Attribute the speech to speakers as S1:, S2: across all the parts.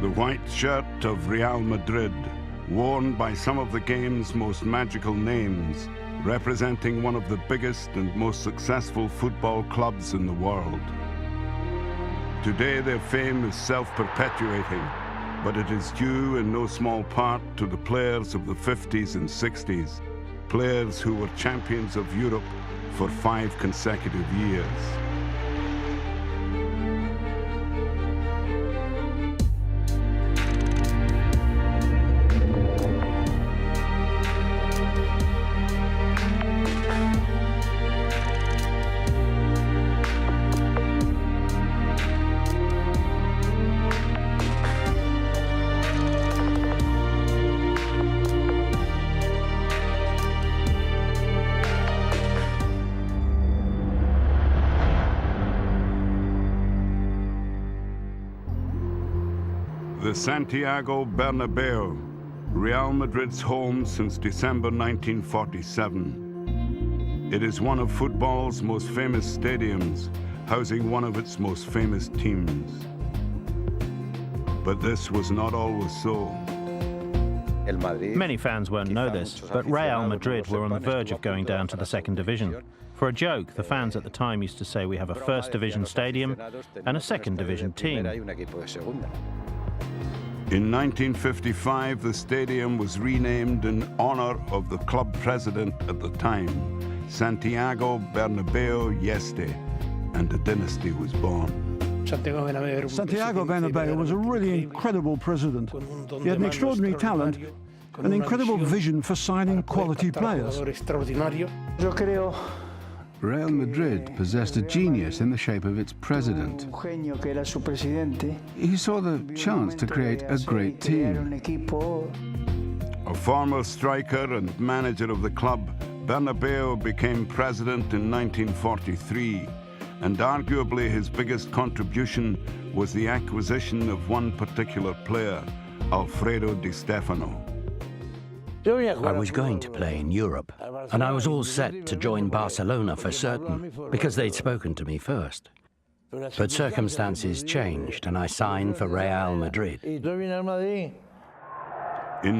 S1: The white shirt of Real Madrid, worn by some of the game's most magical names, representing one of the biggest and most successful football clubs in the world. Today their fame is self-perpetuating, but it is due in no small part to the players of the 50s and 60s, players who were champions of Europe for 5 consecutive years. The Santiago Bernabéu, Real Madrid's home since December 1947. It is one of football's most famous stadiums, housing one of its most famous teams. But this was not always so.
S2: Many fans won't know this, but Real Madrid were on the verge of going down to the second division. For a joke, the fans at the time used to say we have a first division stadium and a second division team.
S1: In 1955, the stadium was renamed in honor of the club president at the time, Santiago Bernabéu Stadium, and a dynasty was born.
S3: Santiago Bernabéu was a really incredible president. He had an extraordinary talent, an incredible vision for signing quality players.
S4: Real Madrid possessed a genius in the shape of its president. He saw the chance to create a great team.
S1: A former striker and manager of the club, Bernabéu became president in 1943, and arguably his biggest contribution was the acquisition of one particular player, Alfredo Di Stefano.
S5: I was going to play in Europe, and I was all set to join Barcelona for certain, because they'd spoken to me first. But circumstances changed, and I signed for Real Madrid.
S1: In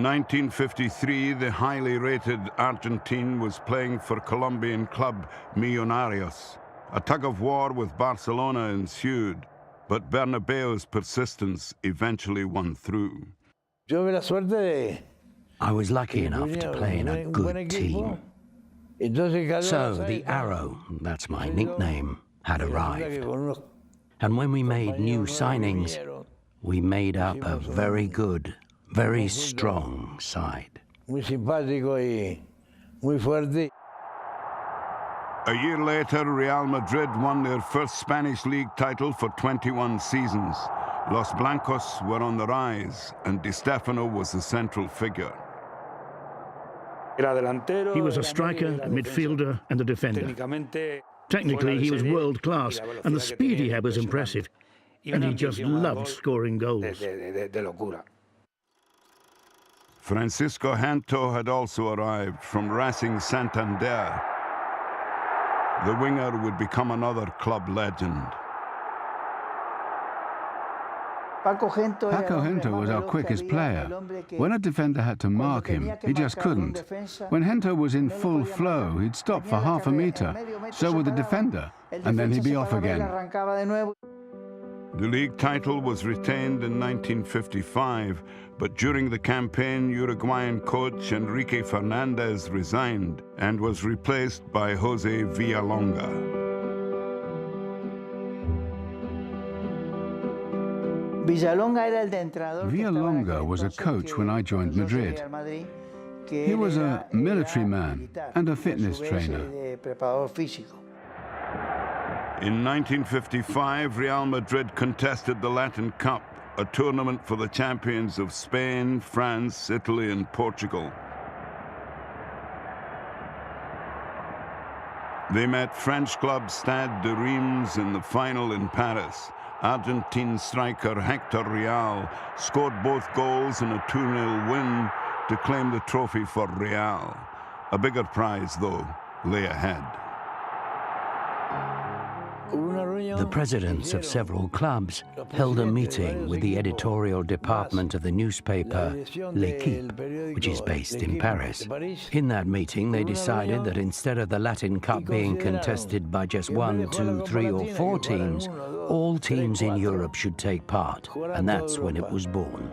S1: 1953, the highly rated Argentine was playing for Colombian club Millonarios. A tug-of-war with Barcelona ensued, but Bernabéu's persistence eventually won through.
S5: I was lucky enough to play in a good team. So the Arrow, that's my nickname, had arrived. And when we made new signings, we made up a very good, very strong side.
S1: A year later, Real Madrid won their first Spanish league title for 21 seasons. Los Blancos were on the rise, and Di Stefano was the central figure.
S6: He was a striker, a midfielder, and a defender. Technically, he was world-class, and the speed he had was impressive. And he just loved scoring goals.
S1: Francisco Gento had also arrived from Racing Santander. The winger would become another club legend.
S4: Paco Gento was our quickest player. When a defender had to mark him, he just couldn't. When Gento was in full flow, he'd stop for half a meter. So would the defender, and then he'd be off again.
S1: The league title was retained in 1955, but during the campaign, Uruguayan coach Enrique Fernandez resigned and was replaced by Jose Villalonga.
S4: Villalonga was a coach when I joined Madrid. He was a military man and a fitness trainer.
S1: In 1955, Real Madrid contested the Latin Cup, a tournament for the champions of Spain, France, Italy, and Portugal. They met French club Stade de Reims in the final in Paris. Argentine striker Hector Real scored both goals in a 2-0 win to claim the trophy for Real. A bigger prize, though, lay ahead.
S5: The presidents of several clubs held a meeting with the editorial department of the newspaper L'Équipe, which is based in Paris. In that meeting, they decided that instead of the Latin Cup being contested by just 1, 2, 3, or 4 teams, all teams in Europe should take part, and that's when it was born.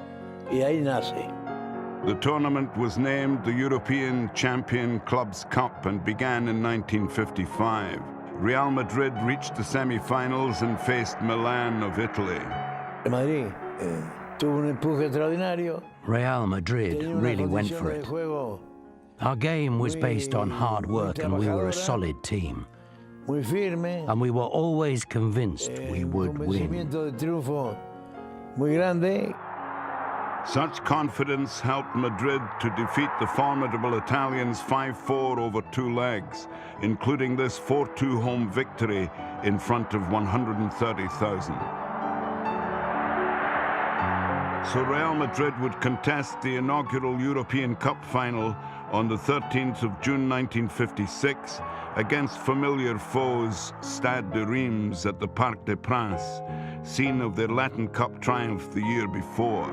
S1: The tournament was named the European Champion Clubs Cup and began in 1955. Real Madrid reached the semi-finals and faced Milan of Italy.
S5: Real Madrid really went for it. Our game was based on hard work and we were a solid team. And we were always convinced we would win.
S1: Such confidence helped Madrid to defeat the formidable Italians 5-4 over 2 legs, including this 4-2 home victory in front of 130,000. So Real Madrid would contest the inaugural European Cup final on the 13th of June 1956 against familiar foes Stade de Reims at the Parc des Princes, scene of their Latin Cup triumph the year before.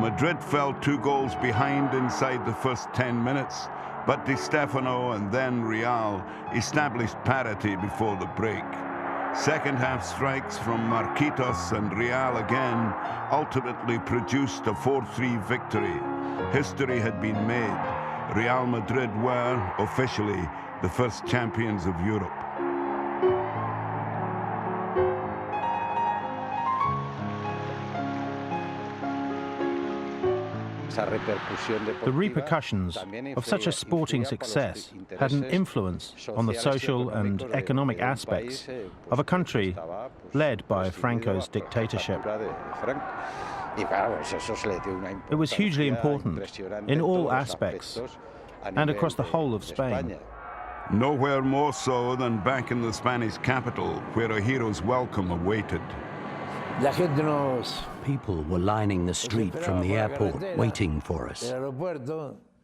S1: Madrid fell 2 goals behind inside the first 10 minutes, but Di Stefano and then Real established parity before the break. Second half strikes from Marquitos and Real again ultimately produced a 4-3 victory. History had been made. Real Madrid were, officially, the first champions of Europe.
S2: The repercussions of such a sporting success had an influence on the social and economic aspects of a country led by Franco's dictatorship. It was hugely important in all aspects and across the whole of Spain.
S1: Nowhere more so than back in the Spanish capital, where a hero's welcome awaited.
S5: People were lining the street from the airport, waiting for us.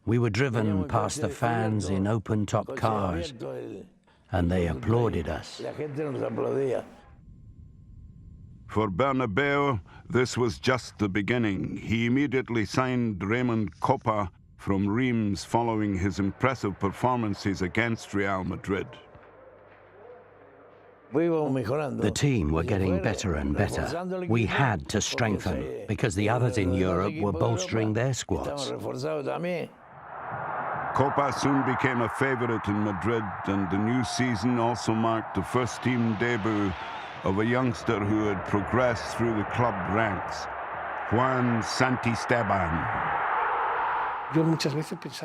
S5: We were driven past the fans in open-top cars, and they applauded us.
S1: For Bernabéu, this was just the beginning. He immediately signed Raymond Kopa from Reims following his impressive performances against Real Madrid.
S5: The team were getting better and better. We had to strengthen because the others in Europe were bolstering their squads.
S1: Kopa soon became a favorite in Madrid, and the new season also marked the first team debut of a youngster who had progressed through the club ranks, Juan Santisteban.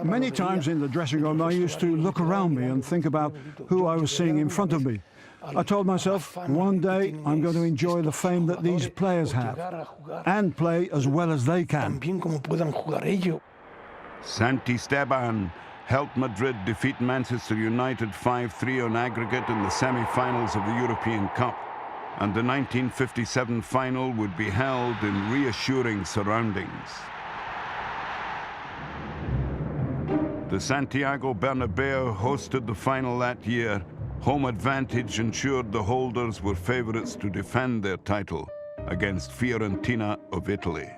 S3: Many times in the dressing room, I used to look around me and think about who I was seeing in front of me. I told myself, one day I'm going to enjoy the fame that these players have and play as well as they can.
S1: Santisteban helped Madrid defeat Manchester United 5-3 on aggregate in the semi-finals of the European Cup, and the 1957 final would be held in reassuring surroundings. The Santiago Bernabéu hosted the final that year. Home advantage ensured the holders were favourites to defend their title against Fiorentina of Italy.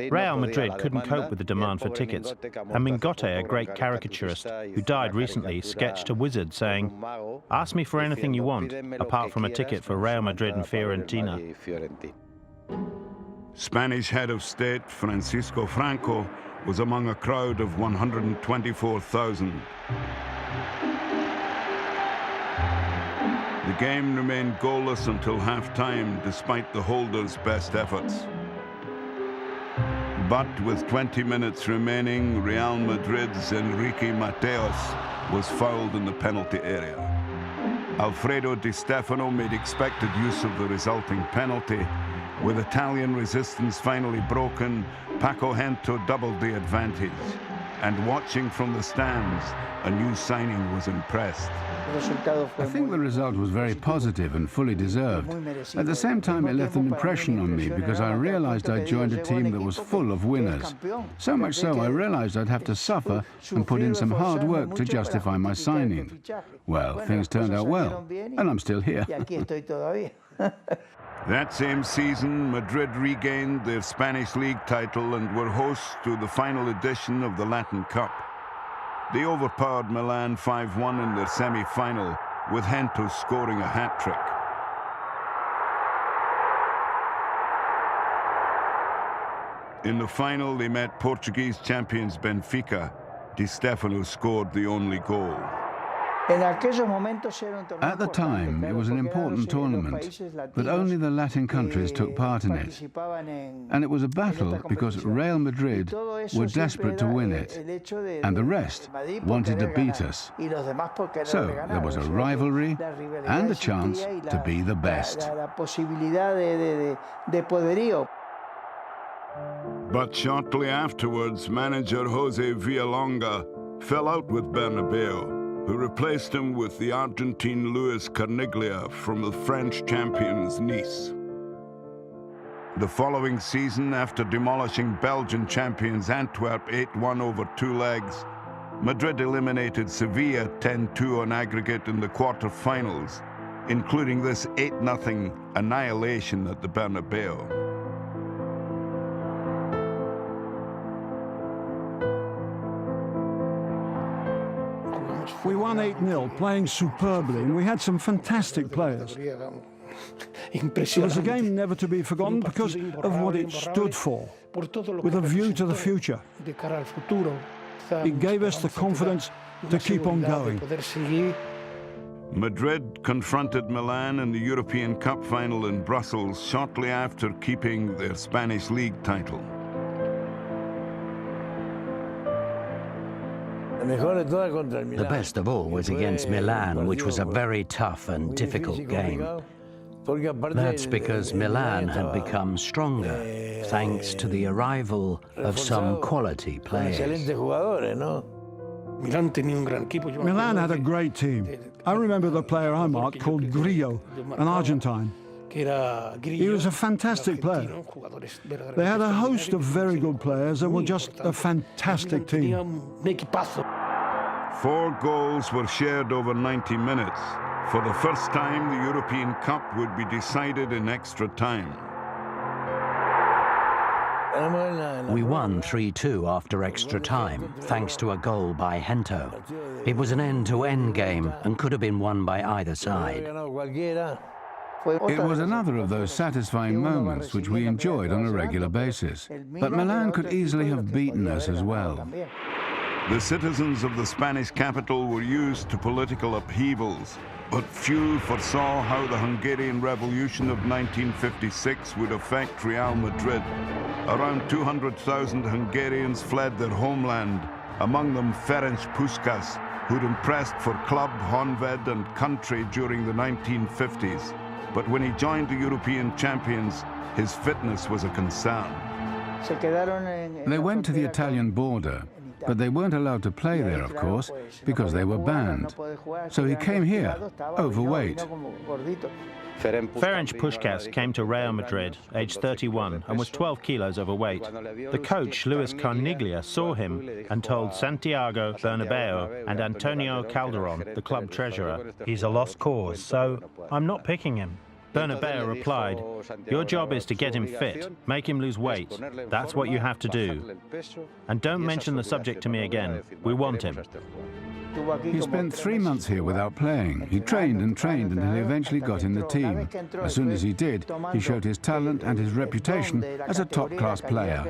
S2: Real Madrid couldn't cope with the demand for tickets, and Mingote, a great caricaturist who died recently, sketched a wizard saying, "Ask me for anything you want, apart from a ticket for Real Madrid and Fiorentina."
S1: Spanish head of state Francisco Franco was among a crowd of 124,000. The game remained goalless until half-time, despite the holders' best efforts. But with 20 minutes remaining, Real Madrid's Enrique Mateos was fouled in the penalty area. Alfredo Di Stefano made expected use of the resulting penalty. With Italian resistance finally broken, Paco Gento doubled the advantage. And watching from the stands, a new signing was impressed.
S4: I think the result was very positive and fully deserved. At the same time, it left an impression on me because I realized I joined a team that was full of winners. So much so, I realized I'd have to suffer and put in some hard work to justify my signing. Well, things turned out well, and I'm still here.
S1: That same season, Madrid regained their Spanish league title and were hosts to the final edition of the Latin Cup. They overpowered Milan 5-1 in their semi-final, with Gento scoring a hat-trick. In the final, they met Portuguese champions Benfica. Di Stefano scored the only goal.
S4: At the time, it was an important tournament, but only the Latin countries took part in it. And it was a battle because Real Madrid were desperate to win it, and the rest wanted to beat us. So there was a rivalry and a chance to be the best.
S1: But shortly afterwards, manager Jose Villalonga fell out with Bernabéu, who replaced him with the Argentine Luis Carniglia from the French champions Nice. The following season, after demolishing Belgian champions Antwerp 8-1 over 2 legs, Madrid eliminated Sevilla 10-2 on aggregate in the quarter-finals, including this 8-0 annihilation at the Bernabéu.
S3: We won 8-0, playing superbly, and we had some fantastic players. It was a game never to be forgotten because of what it stood for, with a view to the future. It gave us the confidence to keep on going.
S1: Madrid confronted Milan in the European Cup final in Brussels shortly after keeping their Spanish league title.
S5: The best of all was against Milan, which was a very tough and difficult game. That's because Milan had become stronger, thanks to the arrival of some quality players.
S3: Milan had a great team. I remember the player I marked called Grillo, an Argentine. He was a fantastic player. They had a host of very good players and were just a fantastic team.
S1: 4 goals were shared over 90 minutes. For the first time, the European Cup would be decided in extra time.
S5: We won 3-2 after extra time, thanks to a goal by Gento. It was an end-to-end game and could have been won by either side.
S4: It was another of those satisfying moments which we enjoyed on a regular basis. But Milan could easily have beaten us as well.
S1: The citizens of the Spanish capital were used to political upheavals, but few foresaw how the Hungarian Revolution of 1956 would affect Real Madrid. Around 200,000 Hungarians fled their homeland, among them Ferenc Puskás, who'd impressed for club, Honved and country during the 1950s. But when he joined the European champions, his fitness was a concern.
S4: They went to the Italian border, but they weren't allowed to play there, of course, because they were banned. So he came here, overweight.
S2: Ferenc Puskás came to Real Madrid, aged 31, and was 12 kilos overweight. The coach, Luis Carniglia, saw him and told Santiago Bernabéu and Antonio Calderón, the club treasurer, "He's a lost cause, so I'm not picking him." Bernabéu replied, "Your job is to get him fit, make him lose weight. That's what you have to do. And don't mention the subject to me again. We want him."
S4: He spent 3 months here without playing. He trained and trained until he eventually got in the team. As soon as he did, he showed his talent and his reputation as a top-class player.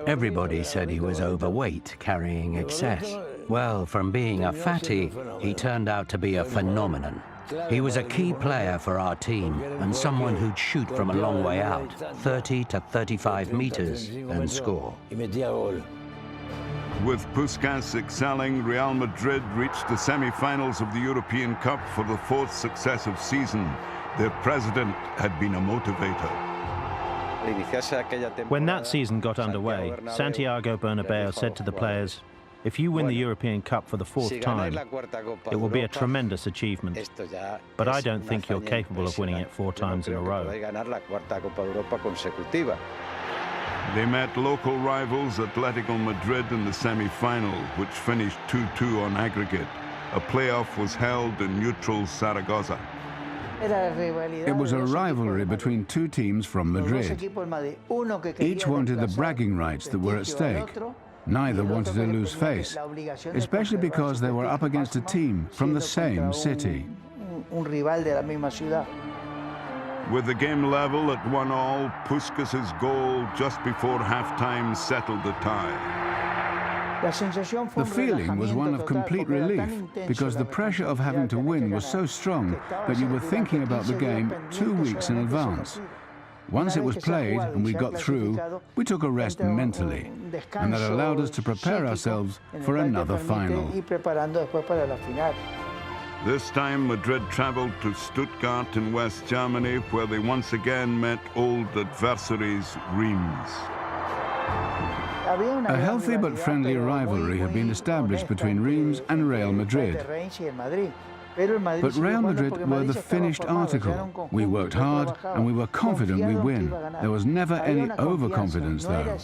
S5: Everybody said he was overweight, carrying excess. Well, from being a fatty, he turned out to be a phenomenon. He was a key player for our team and someone who'd shoot from a long way out, 30 to 35 meters, and score.
S1: With Puskás excelling, Real Madrid reached the semi-finals of the European Cup for the 4th successive season. Their president had been a motivator.
S2: When that season got underway, Santiago Bernabéu said to the players, If you win the European Cup for the 4th time, it will be a tremendous achievement. But I don't think you're capable of winning it 4 times in a row.
S1: They met local rivals Atletico Madrid in the semi-final, which finished 2-2 on aggregate. A playoff was held in neutral Zaragoza.
S4: It was a rivalry between 2 teams from Madrid. Each wanted the bragging rights that were at stake. Neither wanted to lose face, especially because they were up against a team from the same city.
S1: With the game level at 1-1, Puskas's goal just before half-time settled the tie.
S4: The feeling was one of complete relief because the pressure of having to win was so strong that you were thinking about the game 2 weeks in advance. Once it was played and we got through, we took a rest mentally, and that allowed us to prepare ourselves for another final.
S1: This time Madrid travelled to Stuttgart in West Germany, where they once again met old adversaries Reims.
S4: A healthy but friendly rivalry had been established between Reims and Real Madrid. But Real Madrid were the finished article. We worked hard and we were confident we'd win. There was never any overconfidence, though.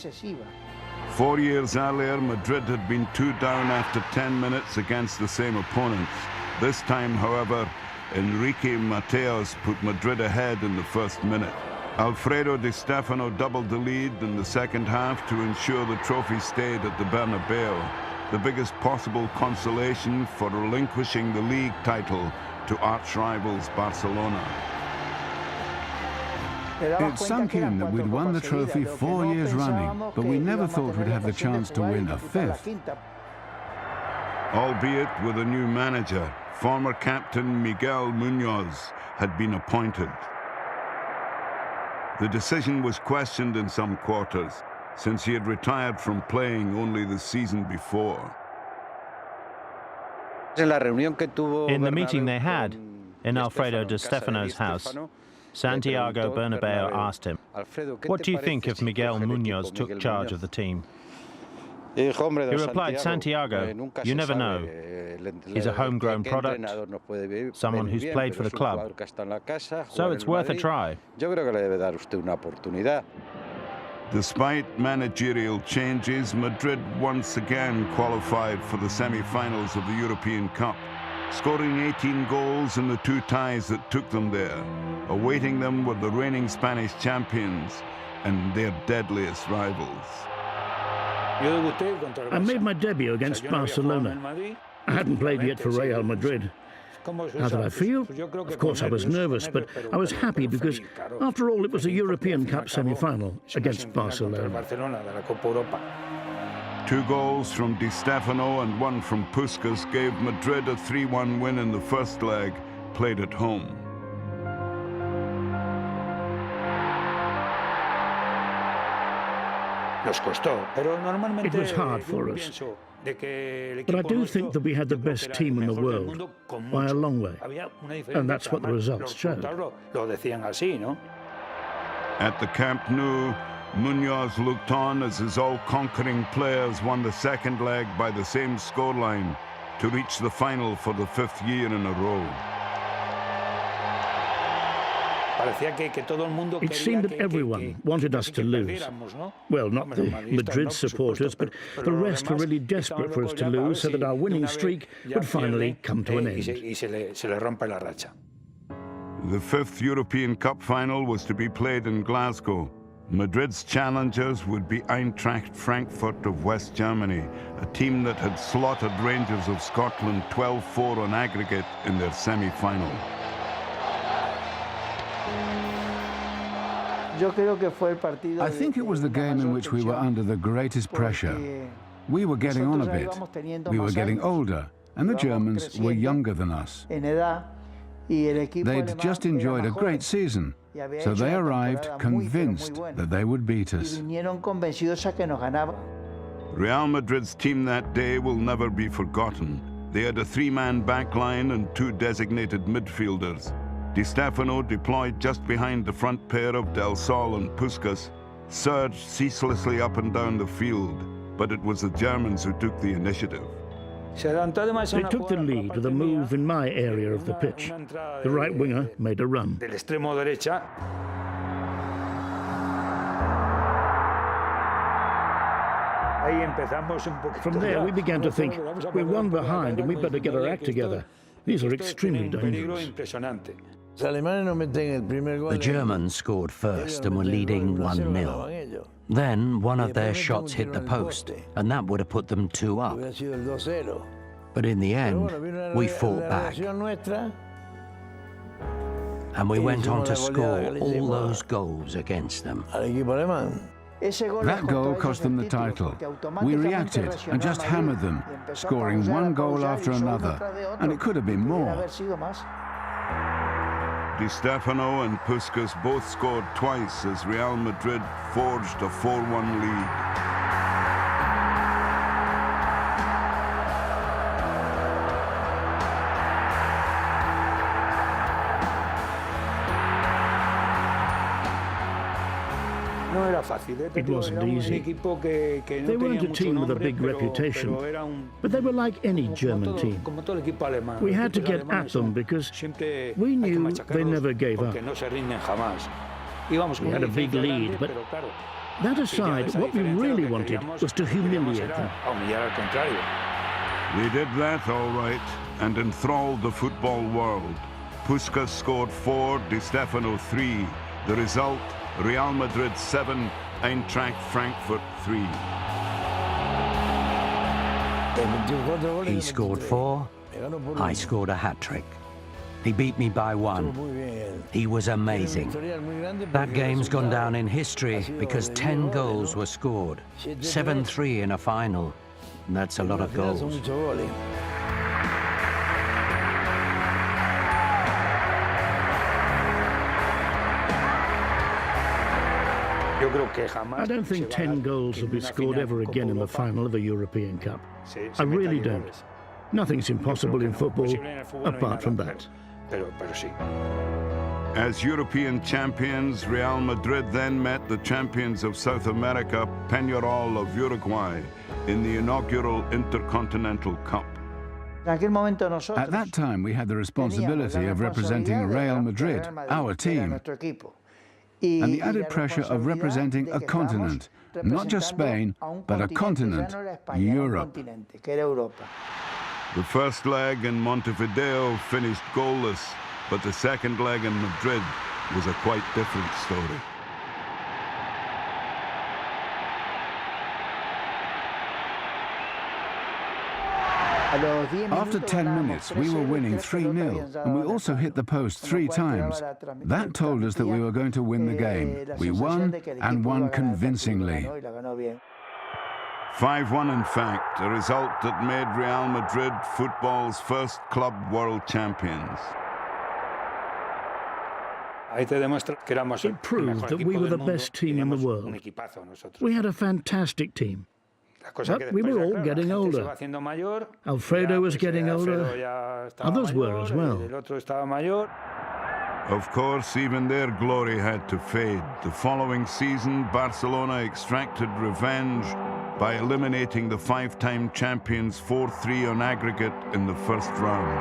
S1: 4 years earlier, Madrid had been 2 down after 10 minutes against the same opponents. This time, however, Enrique Mateos put Madrid ahead in the first minute. Alfredo Di Stefano doubled the lead in the second half to ensure the trophy stayed at the Bernabéu, the biggest possible consolation for relinquishing the league title to arch-rivals Barcelona.
S4: It sunk in that we'd won the trophy 4 years running, but we never thought we'd have the chance to win a 5th.
S1: Albeit with a new manager, former captain Miguel Muñoz had been appointed. The decision was questioned in some quarters, since he had retired from playing only the season before.
S2: In the meeting they had in Alfredo Di Stefano's house, Santiago Bernabéu asked him, "What do you think if Miguel Muñoz took charge of the team?" He replied, "Santiago, you never know. He's a homegrown product, someone who's played for the club, so it's worth a try."
S1: Despite managerial changes, Madrid once again qualified for the semi-finals of the European Cup, scoring 18 goals in the 2 ties that took them there. Awaiting them were the reigning Spanish champions and their deadliest rivals.
S6: I made my debut against Barcelona. I hadn't played yet for Real Madrid. How did I feel? Of course, I was nervous, but I was happy because, after all, it was a European Cup semi-final against Barcelona.
S1: 2 goals from Di Stefano and 1 from Puskas gave Madrid a 3-1 win in the first leg, played at home.
S6: It was hard for us, but I do think that we had the best team in the world, by a long way, and that's what the results showed.
S1: At the Camp Nou, Muñoz looked on as his all-conquering players won the second leg by the same scoreline to reach the final for the 5th year in a row.
S6: It seemed that everyone wanted us to lose. Well, not the Madrid supporters, but the rest were really desperate for us to lose so that our winning streak would finally come to an end.
S1: The 5th European Cup final was to be played in Glasgow. Madrid's challengers would be Eintracht Frankfurt of West Germany, a team that had slaughtered Rangers of Scotland 12-4 on aggregate in their semi-final.
S4: I think it was the game in which we were under the greatest pressure. We were getting on a bit. We were getting older, and the Germans were younger than us. They'd just enjoyed a great season, so they arrived convinced that they would beat us.
S1: Real Madrid's team that day will never be forgotten. They had a 3-man backline and 2 designated midfielders. Di Stefano, deployed just behind the front pair of Del Sol and Puskas, surged ceaselessly up and down the field. but it was the Germans who took the initiative.
S6: They took the lead with a move in my area of the pitch. The right winger made a run. From there, we began to think, we're one behind and we better get our act together. These are extremely dangerous.
S5: The Germans scored first and were leading 1-0. Then one of their shots hit the post, and that would have put them 2 up. But in the end, we fought back. And we went on to score all those goals against them.
S4: That goal cost them the title. We reacted and just hammered them, scoring one goal after another, and it could have been more.
S1: Di Stefano and Puskas both scored twice as Real Madrid forged a 4-1 lead.
S6: It wasn't easy. They weren't a team with a big reputation, but they were like any German team. We had to get at them because we knew they never gave up. We had a big lead, but that aside, what we really wanted was to humiliate them.
S1: They did that all right and enthralled the football world. Puskas scored 4, Di Stefano 3. The result, Real Madrid 7, Eintracht Frankfurt 3.
S5: He scored 4, I scored a hat-trick. He beat me by 1. He was amazing. That game's gone down in history because 10 goals were scored, 7-3 in a final. That's a lot of goals.
S6: I don't think 10 goals will be scored ever again in the final of a European Cup. I really don't. Nothing's impossible in football, apart from that.
S1: As European champions, Real Madrid then met the champions of South America, Peñarol of Uruguay, in the inaugural Intercontinental Cup.
S4: At that time, we had the responsibility of representing Real Madrid, our team, and the added pressure of representing a continent, not just Spain, but a continent, Europe.
S1: The first leg in Montevideo finished goalless, but the second leg in Madrid was a quite different story.
S4: After 10 minutes, we were winning 3-0, and we also hit the post 3 times. That told us that we were going to win the game. We won, and won convincingly.
S1: 5-1 in fact, a result that made Real Madrid football's first club world champions.
S6: It proved that we were the best team in the world. We had a fantastic team. But we were all getting older. Alfredo was getting older. Others were as well.
S1: Of course, even their glory had to fade. The following season, Barcelona extracted revenge by eliminating the 5-time champions 4-3 on aggregate in the first round.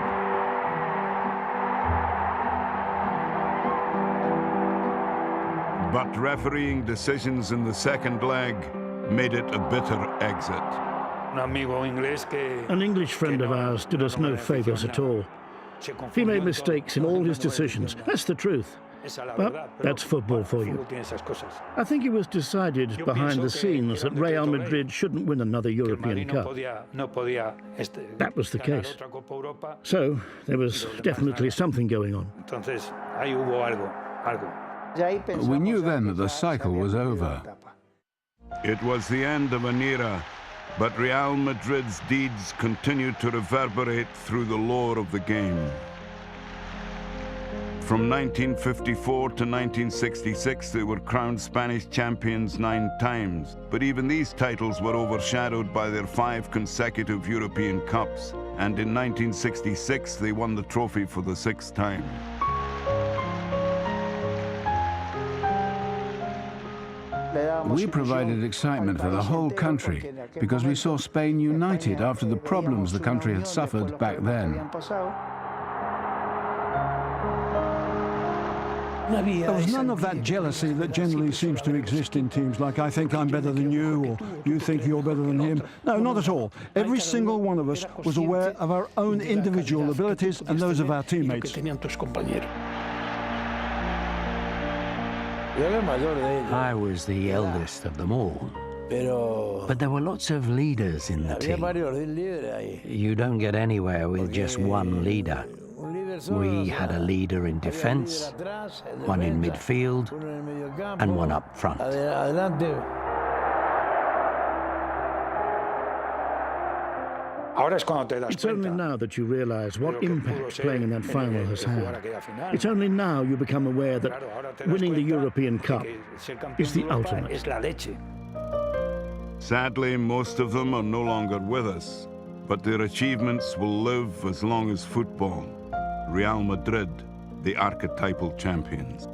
S1: But refereeing decisions in the second leg made it a bitter exit.
S6: An English friend of ours did us no favours at all. He made mistakes in all his decisions. That's the truth. But that's football for you. I think it was decided behind the scenes that Real Madrid shouldn't win another European Cup. That was the case. So there was definitely something going on.
S4: We knew then that the cycle was over.
S1: It was the end of an era, but Real Madrid's deeds continued to reverberate through the lore of the game. From 1954 to 1966, they were crowned Spanish champions 9 times, but even these titles were overshadowed by their 5 consecutive European Cups, and in 1966 they won the trophy for the 6th time.
S4: We provided excitement for the whole country because we saw Spain united after the problems the country had suffered back then.
S3: There was none of that jealousy that generally seems to exist in teams, like I think I'm better than you, or you think you're better than him. No, not at all. Every single one of us was aware of our own individual abilities and those of our teammates.
S5: I was the eldest of them all. But there were lots of leaders in the team. You don't get anywhere with just one leader. We had a leader in defense, one in midfield, and one up front.
S6: It's only now that you realize what impact playing in that final has had. It's only now you become aware that winning the European Cup is the ultimate.
S1: Sadly, most of them are no longer with us, but their achievements will live as long as football. Real Madrid, the archetypal champions.